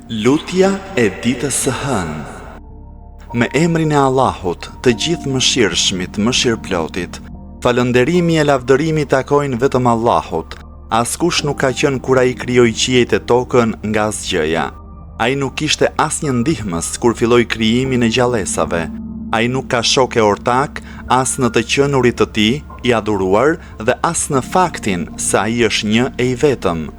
Lutja e ditës së hënë. Me emrin e Allahut, të gjithë mëshirshmit, mëshirplotit, falënderimi e lavdërimi takojnë vetëm Allahut. Askush nuk ka qenë kur ai krijoi qiejt e tokën nga asgjëja. Ai nuk kishte asnjë ndihmës kur filloi krijimin e gjallësave. Ai nuk ka shok e ortak as në të qenurit të tij, i adhuruar, dhe as në faktin se ai është një e i vetëm.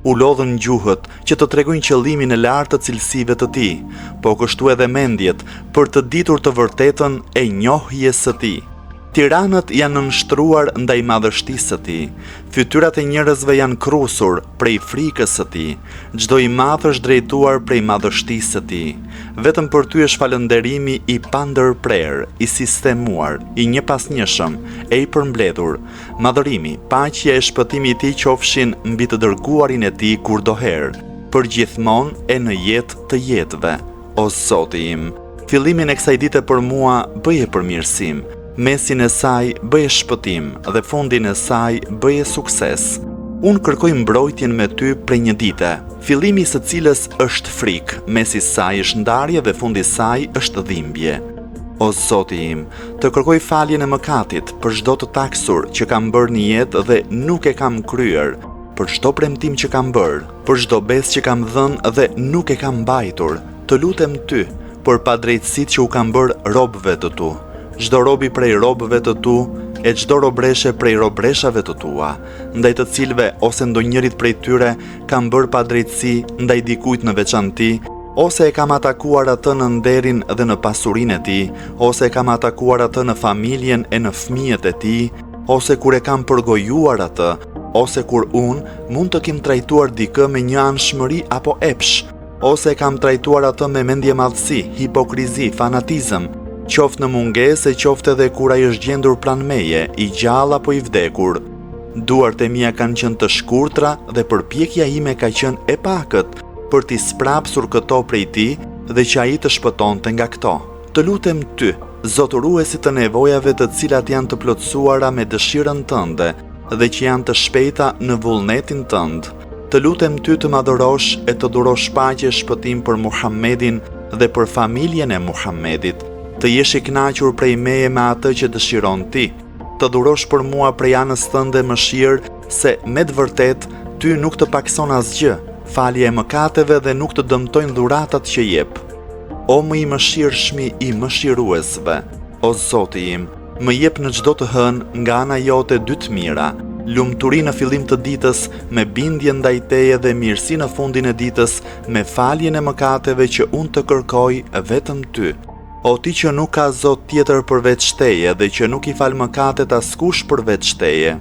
U lodhën gjuhët që të tregojnë qëllimin e lartë të cilësive të tij, po kështu edhe mendjet për të ditur të vërtetën e njohjes së tij. Tiranët janë nënshtruar ndaj madhështisë së tij. Fytyrat e njerëzve janë krusur prej frikës së tij. Çdo i madh është drejtuar prej madhështisë së tij. Vetëm për ty është falënderimi i pandërprer, i sistemuar, i njëpasnjëshëm, e i përmbledhur. Madhërimi, paqja e shpëtimi i tij qofshin mbi të dërguarin e tij kurdoherë, përgjithmonë e në jetë të jetëve. O Zoti im, fillimin e kësaj dite për mua bëje përmirësim. Mesin e saj bëje shpëtim dhe fundin e saj bëje sukses. Unë kërkoj mbrojtjen me ty prej një dite, fillimi së cilës është frikë, mesi saj është ndarje dhe fundi saj është dhimbje. O Zoti im, të kërkoj faljen e mëkatit për çdo të taksur që kam bërë në jetë dhe nuk e kam kryer, për çdo premtim që kam bërë, për çdo besë që kam dhënë dhe nuk e kam mbajtur. Të lutem ty për padrejtësitë që u kam bërë robëve të tu. Çdo robi prej robëve të tu e çdo robreshe prej robreshave të tua, ndaj të cilëve ose ndonjërit prej tyre kam bërë padrejtësi ndaj dikujt në veçanti, ose e kam atakuar atë në nderin dhe në pasurinë e tij, ose e kam atakuar atë në familjen e në fëmijët e tij, ose kur e kam përgojuar atë, ose kur unë mund të kem trajtuar dikë me një anshmëri apo epsh, ose e kam trajtuar atë me mendje madhësi, hipokrizi, fanatizëm, qoftë në mungesë, qoftë edhe kur ai është gjendur pranë meje, i gjallë apo i vdekur. Duart e mia kanë qenë të shkurtra dhe përpjekja ime ka qenë e pakët për t'i sprapsur këto prej tij dhe që ai të shpëtonte nga këto. Të lutem ty, zotëruesi të nevojave të cilat janë të plotësuara me dëshirën tënde dhe që janë të shpejta në vullnetin tënd. Të lutem ty të madhërosh e të dhurosh paqe e shpëtim për Muhammedin dhe për familjen e Muhammedit. Të jesh i kënaqur prej meje me atë që dëshiron ti, të dhurosh për mua prej anës tënde mëshirë, se me të vërtet ty nuk të pakson asgjë, falje e mëkateve dhe nuk të dëmtojnë dhuratat që jep. O më i mëshirshmi i mëshiruesve, o Zoti im, më jep në çdo të hënë nga ana jote dy të mira, lumturi në fillim të ditës me bindje ndaj teje dhe mirësi në fundin e ditës me faljen e mëkateve që unë të kërkoj vetëm ty. O ti që nuk ka Zot tjetër përveç teje dhe që nuk i fal mëkatet askush përveç teje.